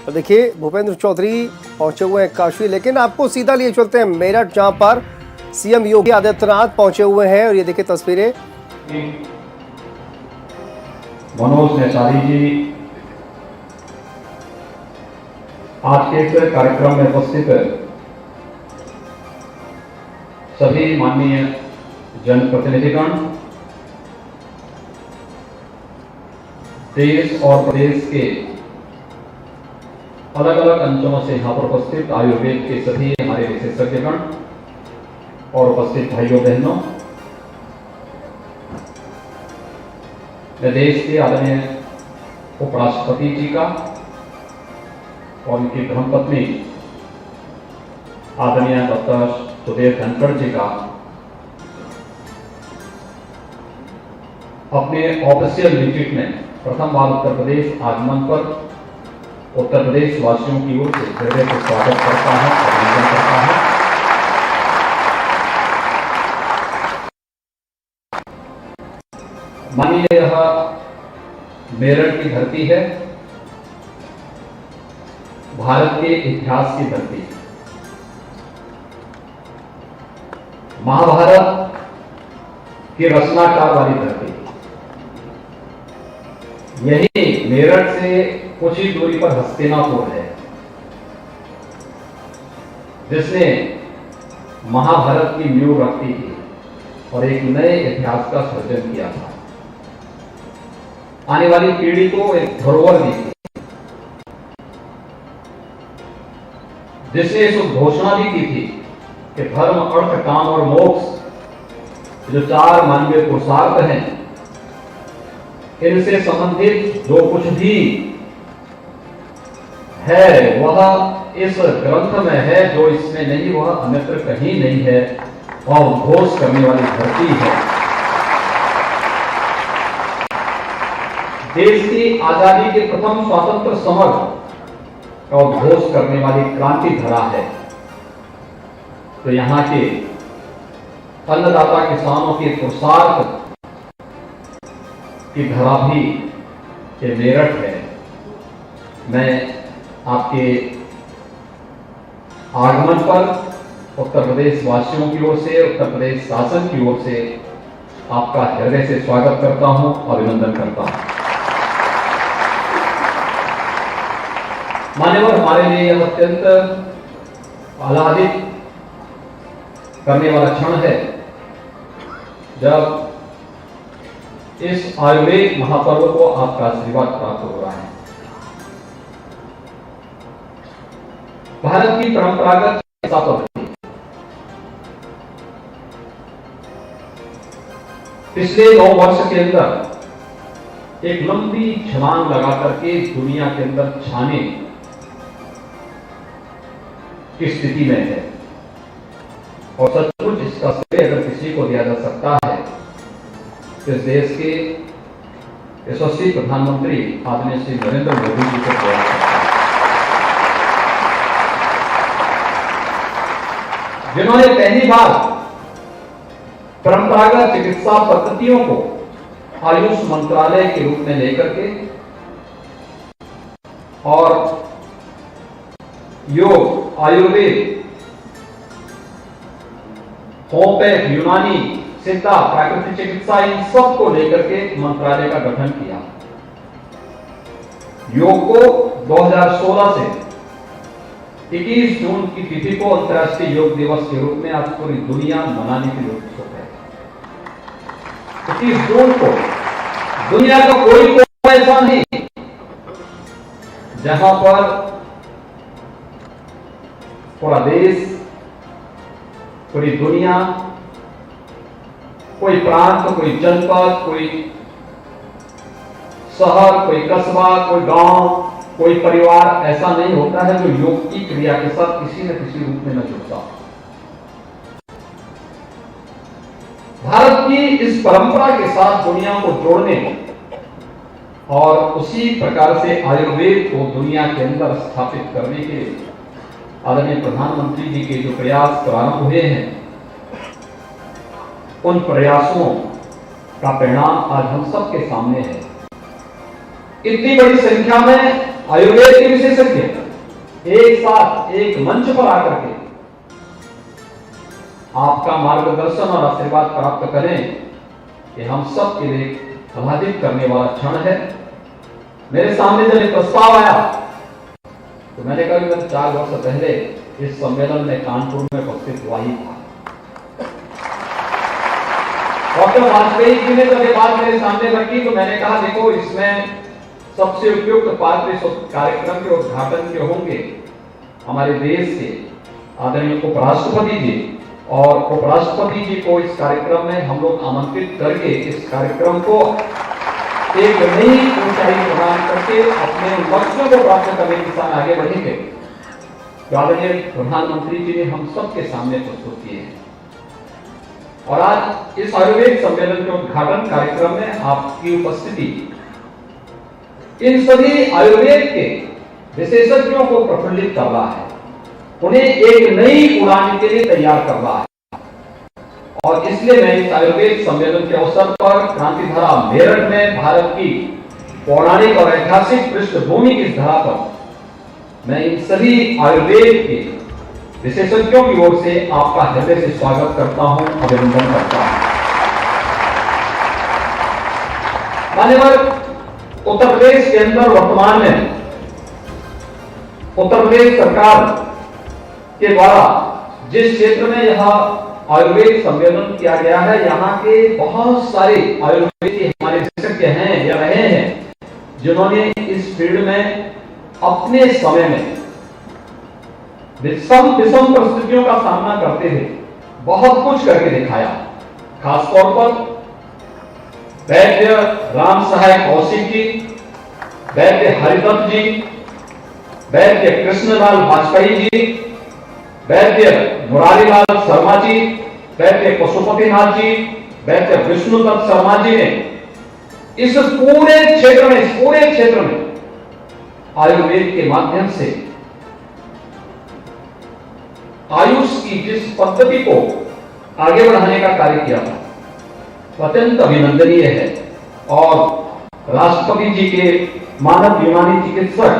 तो देखिए भूपेंद्र चौधरी पहुंचे हुए हैं काशी, लेकिन आपको सीधा लिए चलते हैं मेरठ, जहां पर सीएम योगी आदित्यनाथ पहुंचे हुए हैं। और ये देखिए तस्वीरें। मनोज नेसारी जी आज के इस कार्यक्रम में उपस्थित सभी माननीय जनप्रतिनिधिगण, देश और प्रदेश के अलग अलग अंचलों से यहाँ पर उपस्थित आयुर्वेद के सभी हमारे विशेषज्ञगण और उपस्थित भाइयों बहनों, मैं देश के आदरणीय उपराष्ट्रपति जी का और उनकी धर्मपत्नी आदरणीय डॉक्टर सुदेव धनखड़ जी का अपने ऑफिशियल विजिट में प्रथम बार उत्तर प्रदेश आगमन पर उत्तर प्रदेश वासियों की ओर से हृदय से स्वागत करता है, अभिनंदन करता है। मानिए यह मेरठ की धरती है, भारत के इतिहास की धरती, महाभारत की रचनाकार वाली धरती। यही मेरठ से कुछ ही दूरी पर हस्तिनापुर है, जिसने महाभारत की नींव रखी थी और एक नए इतिहास का सृजन किया था। आने वाली पीढ़ी को एक धरोहर दी थी, जिसने इस घोषणा भी की थी कि धर्म, अर्थ, काम और मोक्ष जो चार मानवीय पुरुषार्थ हैं, इनसे संबंधित जो कुछ भी है वह इस ग्रंथ में है, जो इसमें नहीं वह अन्यत्र कहीं नहीं है, और उद्घोष करने वाली धरती है। देश की आजादी के प्रथम स्वतंत्र समर का उद्घोष करने वाली क्रांति धरा है। तो यहाँ के अन्नदाता किसानों के पुरुषार्थ की धरा भी ये मेरठ है। मैं आपके आगमन पर उत्तर प्रदेश वासियों की ओर से, उत्तर प्रदेश शासन की ओर से आपका हृदय से स्वागत करता हूं, अभिनंदन करता हूं। मान्यवर, हमारे लिए यह अत्यंत आह्लादित करने वाला क्षण है जब इस आयुर्वेद महापर्व को आपका आशीर्वाद प्राप्त हो रहा है। भारत की परंपरागत चिकित्सा पद्धति पिछले 9 वर्ष के अंदर एक लंबी छलांग लगा करके दुनिया के अंदर छाने की स्थिति में है, और सचमुच इसका श्रेय अगर किसी को दिया जा सकता है तो इस देश के यशस्वी प्रधानमंत्री आदरणीय श्री नरेंद्र मोदी जी को दिया जा सकता है, जिन्होंने पहली बार परंपरागत चिकित्सा पद्धतियों को आयुष मंत्रालय के रूप में लेकर के और योग, आयुर्वेद, होम्योपैथ, यूनानी, सिद्धा, प्राकृतिक चिकित्सा, इन सब को लेकर के मंत्रालय का गठन किया। योग को 2016 से 21 जून की तिथि को अंतर्राष्ट्रीय योग दिवस के रूप में आज पूरी दुनिया मनाने के लिए उत्सुक है। 21 जून को दुनिया का कोई ऐसा नहीं जहां पर पूरा देश, पूरी दुनिया, कोई प्रांत, कोई जनपद, कोई शहर, कोई कस्बा, कोई गांव, कोई परिवार ऐसा नहीं होता है जो योग की क्रिया के साथ किसी न किसी रूप में न जुड़ता। भारत की इस परंपरा के साथ दुनिया को जोड़ने और उसी प्रकार से आयुर्वेद को दुनिया के अंदर स्थापित करने के लिए आदरणीय प्रधानमंत्री जी के जो प्रयास प्रारंभ हुए हैं, उन प्रयासों का परिणाम आज हम सबके सामने है। इतनी बड़ी संख्या में आयुर्वेद के विशेषज्ञ एक साथ एक मंच पर आकर के आपका मार्गदर्शन और आशीर्वाद प्राप्त करें, कि हम सब के लिए आह्लादित करने वाला क्षण है। मेरे सामने जब एक प्रस्ताव आया तो मैंने कहा कि मैं 4 वर्ष पहले इस सम्मेलन में कानपुर में उपस्थित हुआ ही था। डॉक्टर वाजपेयी जी ने जब ये बात मेरे सामने रखी तो मैंने कहा, देखो इसमें सबसे उपयुक्त पात्र इस कार्यक्रम के उद्घाटन के होंगे हमारे देश के आदरणीय उपराष्ट्रपति जी, और उपराष्ट्रपति जी को इस कार्यक्रम में हम लोग आमंत्रित करके इस कार्यक्रम को एक नई ऊंचाई प्रदान करके अपने लक्ष्यों को प्राप्त करने की दिशा में आगे बढ़ेंगे। आदरणीय प्रधानमंत्री जी ने हम सबके सामने प्रस्तुत किए हैं। और आज इस आयुर्वेद सम्मेलन के उद्घाटन कार्यक्रम में आपकी उपस्थिति इन सभी आयुर्वेद के विशेषज्ञों को प्रफुल्लित कर रहा है, उन्हें एक नई उड़ान के लिए तैयार कर रहा है। और इसलिए मैं इस आयुर्वेद सम्मेलन के अवसर पर क्रांतिधारा मेरठ में भारत की पौराणिक और ऐतिहासिक पृष्ठभूमि की धरा पर मैं इन सभी आयुर्वेद के विशेषज्ञों की ओर से आपका हृदय से स्वागत करता हूं, अभिनंदन करता हूं। मान्यवर, उत्तर प्रदेश के अंदर वर्तमान में उत्तर प्रदेश सरकार के द्वारा जिस क्षेत्र में यह आयुर्वेद सम्मेलन किया गया है, यहाँ के बहुत सारे आयुर्वेद के हमारे विशेषज्ञ हैं या रहे हैं, जिन्होंने इस फील्ड में अपने समय में विषम परिस्थितियों का सामना करते हुए बहुत कुछ करके दिखाया। खासतौर पर वैद्य राम सहाय कौशिक जी, वैद्य हरिदत्त जी, वैद्य कृष्णलाल वाजपेयी जी, वैद्य मुरारीलाल शर्मा जी, वैद्य पशुपतिनाथ जी, वैद्य विष्णुदत्त शर्मा जी ने इस पूरे क्षेत्र में आयुर्वेद के माध्यम से आयुष की जिस पद्धति को आगे बढ़ाने का कार्य किया था अत्यंत अभिनंदनीय है। और राष्ट्रपति जी के मानव यूनानी चिकित्सक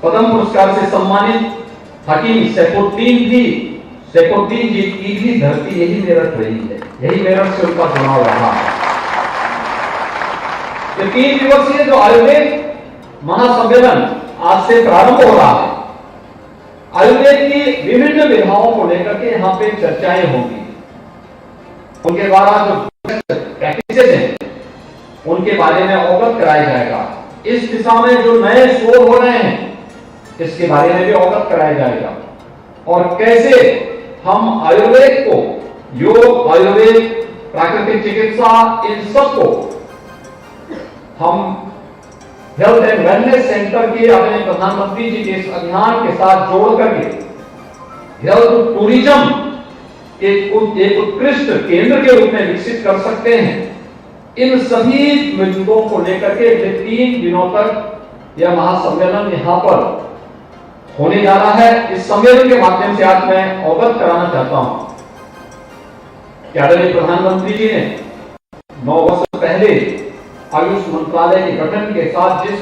पद्म पुरस्कार से सम्मानित हकीम सैफुद्दीन जी की भी धरती यही मेरठ रही है, यही मेरठ से उनका चुनाव रहा है। 3 दिवसीय जो आयुर्वेद महासम्मेलन आज से प्रारंभ हो रहा है, आयुर्वेद की विभिन्न विधाओं को लेकर के यहाँ पे चर्चाएं होंगी, उनके द्वारा जो प्रैक्टिसेस हैं उनके बारे में अवगत कराया जाएगा। इस दिशा में जो नए शोध हो रहे हैं इसके बारे में भी अवगत कराया जाएगा, और कैसे हम आयुर्वेद को, योग, आयुर्वेद, प्राकृतिक चिकित्सा, इन सबको हम हेल्थ एंड वेलनेस सेंटर के अपने प्रधानमंत्री जी के इस अभियान के साथ जोड़ करके हेल्थ टूरिज्म के एक उत्कृष्ट केंद्र के रूप में विकसित कर सकते हैं। इन सभी मुद्दों को लेकर के 3 दिनों तक यह महासम्मेलन यहाँ पर होने जा रहा है। इस सम्मेलन के माध्यम से आज मैं अवगत कराना चाहता हूं कि आदरणीय प्रधानमंत्री जी ने 9 वर्ष पहले आयुष मंत्रालय के गठन के साथ जिस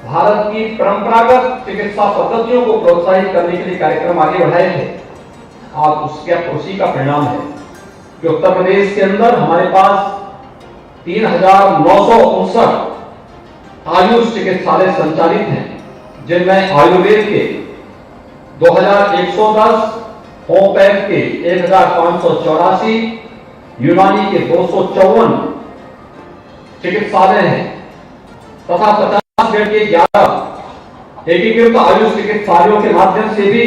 भारत की परंपरागत चिकित्सा पद्धतियों को प्रोत्साहित करने के लिए कार्यक्रम आगे बढ़ाए थे, आज उसी का परिणाम है कि उत्तर प्रदेश के अंदर हमारे पास 3,959 आयुष चिकित्सालय संचालित हैं, जिनमें आयुर्वेद के 2,110, होम्योपैथ के 1,584, यूनानी के 254 चिकित्सालय हैं तथा 50 बेड के 11 एकीकृत आयुष चिकित्सालयों के माध्यम से भी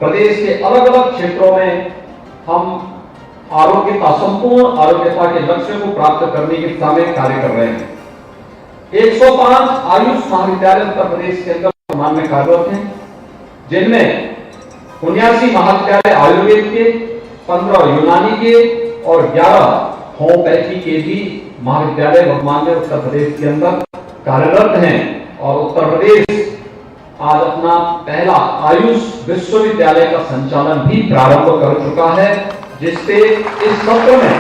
प्रदेश के अलग अलग क्षेत्रों में हम आरोग्यता, संपूर्ण आरोग्यता के लक्ष्य को प्राप्त करने की दिशा में कार्य कर रहे हैं। 105 आयुष महाविद्यालय उत्तर प्रदेश के अंदर वर्तमान में कार्यरत हैं, जिनमें 79 महाविद्यालय आयुर्वेद के, 15 यूनानी के और 11 होम्योपैथी के भी महाविद्यालय वर्तमान में उत्तर प्रदेश के अंदर कार्यरत हैं। और उत्तर प्रदेश आज अपना पहला आयुष विश्वविद्यालय का संचालन भी प्रारंभ कर चुका है, जिससे इस सत्र में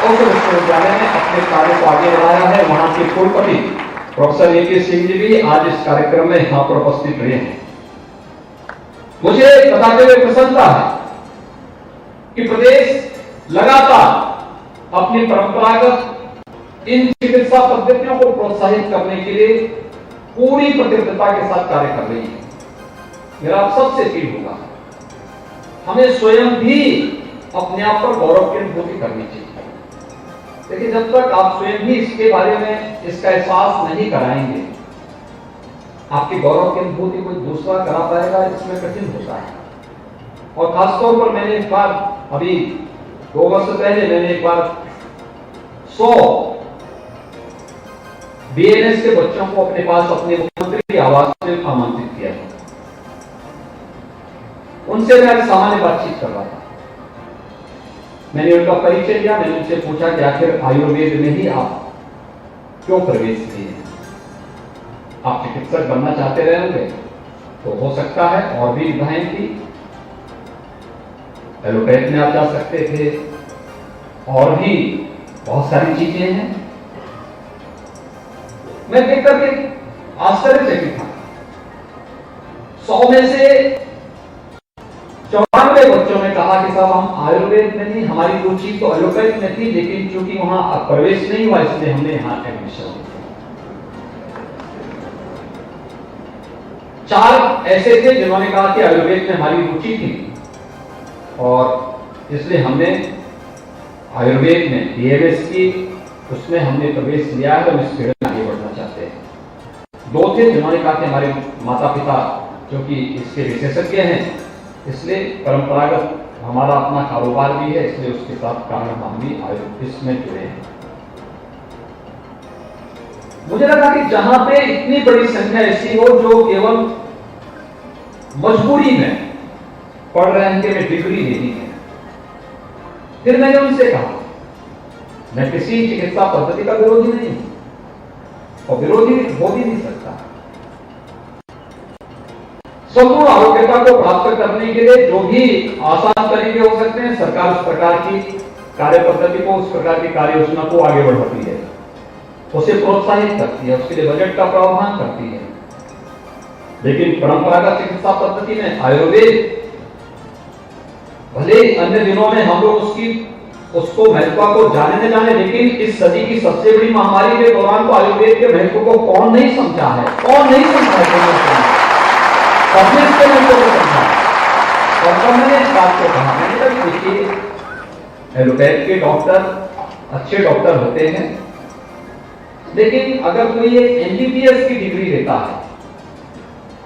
उस विश्वविद्यालय ने अपने कार्य को आगे बढ़ाया है। वहां के कुलपति प्रोफेसर ए.के. सिंह जी भी आज इस कार्यक्रम में यहां पर उपस्थित रहे हैं। मुझे बताते हुए प्रसन्नता है कि प्रदेश लगातार अपनी परंपरागत इन चिकित्सा पद्धतियों को प्रोत्साहित करने के लिए पूरी प्रतिबद्धता के साथ कार्य कर रही है। मेरा आप सबसे अपील होगा, हमें स्वयं भी अपने आप पर गौरव की अनुभूति करनी चाहिए। लेकिन जब तक आप स्वयं भी इसके बारे में इसका एहसास नहीं कराएंगे, आपकी गौरव की अनुभूति कोई दूसरा करा पाएगा, इसमें कठिन होता है। और खासतौर पर मैंने एक बार अभी 2 वर्ष पहले मैंने एक बार 100 बीएनएस के बच्चों को अपने पास अपने मुख्यमंत्री आवास में आमंत्रित किया था। उनसे मैं सामान्य बातचीत कर रहा था। मैंने उनका परिचय दिया, मैंने उनसे पूछा कि आखिर आयुर्वेद में ही आप क्यों प्रवेश किए? आप चिकित्सक बनना चाहते रहे होंगे तो हो सकता है और भी विधाएं थी, एलोपैथ में आप जा सकते थे, और भी बहुत सारी चीजें हैं। मैं देख करके आश्चर्यचकित था। 100 में से 94 बच्चों ने कहा कि साहब हम आयुर्वेद में नहीं, हमारी रुचि तो एलोपैथ में थी, लेकिन चूंकि वहां प्रवेश नहीं हुआ इसलिए हमने यहां एडमिशन लिया। 4 ऐसे थे जिन्होंने कहा कि आयुर्वेद में हमारी रुचि थी और इसलिए हमने आयुर्वेद में बीएमएस की, उसमें हमने प्रवेश लिया है और इस फील्ड में आगे बढ़ना चाहते हैं। 2 थे जिन्होंने कहा कि हमारे माता पिता जो कि इसके विशेषज्ञ हैं, इसलिए परंपरागत हमारा अपना कारोबार भी है, इसलिए उसके साथ कारण हम भी इसमें जुड़े हैं। मुझे लगा कि जहां पे इतनी बड़ी संख्या ऐसी हो जो केवल मजबूरी में पढ़ रहे हैं कि हमें डिग्री लेनी है, फिर मैंने उनसे कहा मैं किसी चिकित्सा पद्धति का विरोधी नहीं हूं और विरोधी हो भी नहीं सकता। संपूर्ण आरोग्यता को प्राप्त करने के लिए जो भी आसान तरीके हो सकते हैं, सरकार उस प्रकार की कार्य पद्धति को, उस प्रकार की कार्य योजना को आगे बढ़ाती है, उसे प्रोत्साहित करती है, उसके लिए बजट का प्रावधान करती है। लेकिन परंपरागत चिकित्सा पद्धति में आयुर्वेद, भले अन्य दिनों में हम लोग उसको महत्व को जाने न जाने, लेकिन इस सदी की सबसे बड़ी महामारी के दौरान तो आयुर्वेद के महत्व को कौन नहीं समझा है? कौन नहीं समझा है? सबने इसके महत्व को समझा। और तब मैंने इस बात को कहा, मैंने कहा देखिए एलोपैथ के डॉक्टर अच्छे डॉक्टर होते हैं, लेकिन अगर कोई एमबीबीएस की डिग्री लेता है,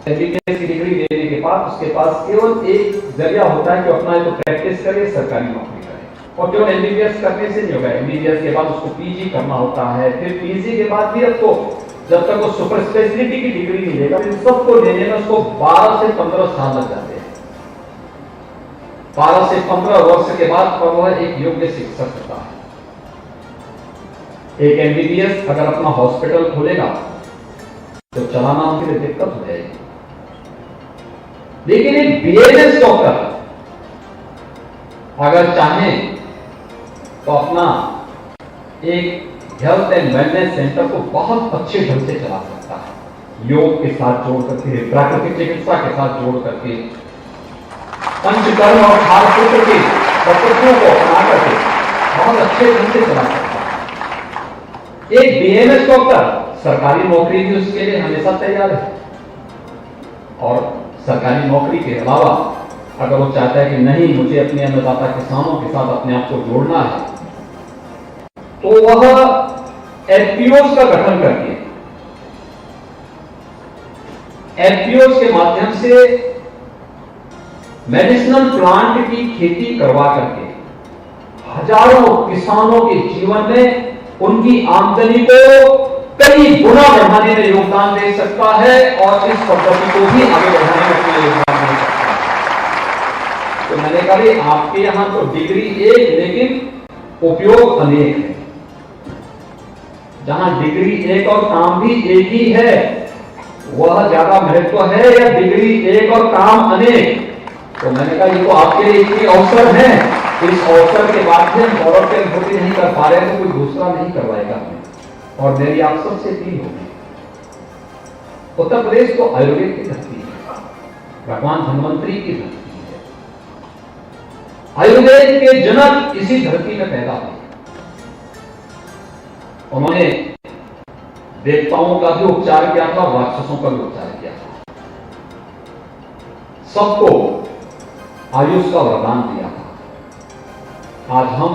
एमबीबीएस की डिग्री लेने के बाद उसके पास केवल एक जरिया होता है कि अपना तो प्रैक्टिस करे, सरकारी नौकरी करे। और केवल एमबीबीएस करने से नहीं होगा, एमबीबीएस के बाद उसको पीजी करना होता है, फिर पीजी के बाद भी अब तो जब तक वो सुपर स्पेशलिटी की डिग्री नहीं लेगा, इन सबको लेने में उसको 12 से 15 साल लग जाते हैं। 12 से 15 वर्ष के बाद पर वह एक योग्य शिक्षक होता है। एक एमबीबीएस अगर अपना हॉस्पिटल खोलेगा तो चलाना उनके लिए दिक्कत हो जाएगी, लेकिन एक बीएमएस डॉक्टर अगर चाहे तो अपना एक हेल्थ एंड वेलनेस सेंटर को बहुत अच्छे ढंग से चला सकता है, योग के साथ जोड़ करके, प्राकृतिक चिकित्सा के साथ जोड़ करके, पंचकर्म और खाद्य की पद्धतियों को अपना करके बहुत अच्छे ढंग से चला सकता है। एक बीएमएस डॉक्टर सरकारी नौकरी भी उसके लिए हमेशा तैयार है, और सरकारी नौकरी के अलावा अगर वो चाहता है कि नहीं मुझे अपने अन्नदाता किसानों के साथ अपने आप को जोड़ना है, तो वह एफपीओस का गठन करके, एफपीओस के माध्यम से मेडिसिनल प्लांट की खेती करवा करके हजारों किसानों के जीवन में उनकी आमदनी को कई गुना बढ़ाने में योगदान दे सकता है और इस पद्धति को भी आगे बढ़ाने में योगदान दे सकता है। तो मैंने कहा आपके यहां तो डिग्री एक, लेकिन उपयोग अनेक है। जहां डिग्री एक और काम भी एक ही है, वह ज्यादा महत्व है या डिग्री एक और काम अनेक? तो मैंने कहा ये तो आपके लिए इतने अवसर हैं, इस अवसर के बाद भी हम गौरव की अनुभूति नहीं कर पा रहे हैं तो कोई दूसरा नहीं करवाएगा हमें। और मेरी आप सबसे अपील होगी उत्तर प्रदेश तो आयुर्वेद की धरती है, भगवान धन्वंतरी की धरती है। आयुर्वेद के जनक इसी धरती में पैदा हुए। उन्होंने देवताओं का भी उपचार किया था और राक्षसों का भी उपचार किया था। सबको आयुष का वरदान दिया था। आज हम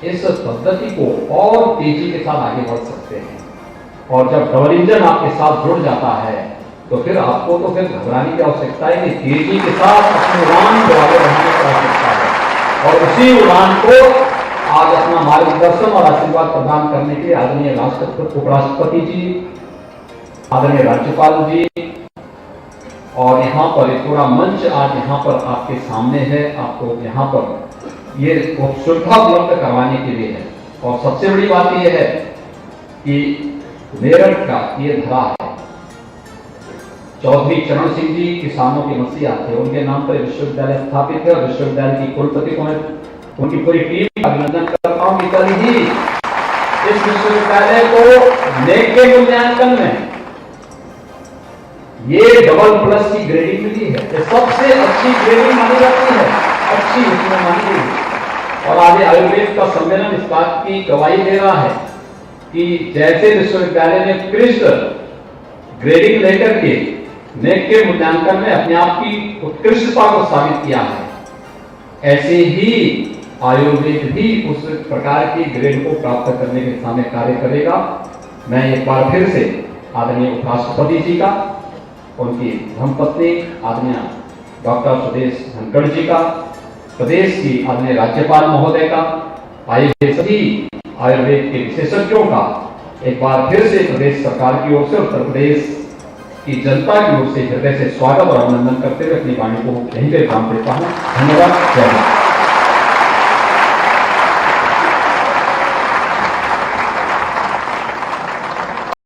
इस पद्धति को और तेजी के साथ आगे बढ़ सकते हैं, और जब डबल इंजन आपके साथ जुड़ जाता है तो फिर आपको तो फिर घबराने की आवश्यकता है, तेजी के साथ अपनी उड़ान को आगे बढ़ाने की आवश्यकता है। और उसी उड़ान को आज अपना मार्गदर्शन और आशीर्वाद प्रदान करने के लिए आदरणीय उपराष्ट्रपति जी, आदरणीय राज्यपाल जी, और यहाँ पर एक पूरा मंच आज यहाँ पर आपके सामने है, आपको यहाँ पर ये सुविधा उपलब्ध करवाने के लिए है। और सबसे बड़ी बात यह है कि मेरठ का ये धरा है, चौधरी चरण सिंह जी किसानों के मसीहा थे, उनके नाम पर विश्वविद्यालय स्थापित है। विश्वविद्यालय की कुलपति को मैं उनकी पूरी टीम का अभिनंदन करता हूं कि कल ही इस विश्वविद्यालय को नेक के मूल्यांकन में ये $++ की ग्रेडिंग मिली है। ये सबसे अच्छी ग्रेडिंग मानी जाती है, अच्छी इसमें मानी गई है। और आगे आयुर्वेद का सम्मेलन इस बात की गवाही दे रहा है कि जैसे विश्वविद्यालय ने उत्कृष्ट ग्रेडिंग लेकर के नेक के मूल्यांकन में अपने आप की उत्कृष्टता को साबित किया है, ऐसे ही आयुर्वेद भी उस प्रकार की ग्रेड को प्राप्त करने के दिशा में कार्य करेगा। मैं एक बार फिर से आदरणीय उपराष्ट्रपति जी का, उनकी धर्मपत्नी आदरणीय डॉक्टर सुदेश धनखड़ जी का, प्रदेश की आदरणीय राज्यपाल महोदय का, आए हुए सभी आयुर्वेद के विशेषज्ञों का एक बार फिर से प्रदेश सरकार की ओर से, उत्तर प्रदेश की जनता की ओर से हृदय से स्वागत और अभिनंदन करते हुए अपनी वाणी को यहीं पे विराम देता हूँ। धन्यवाद। जय हिंद।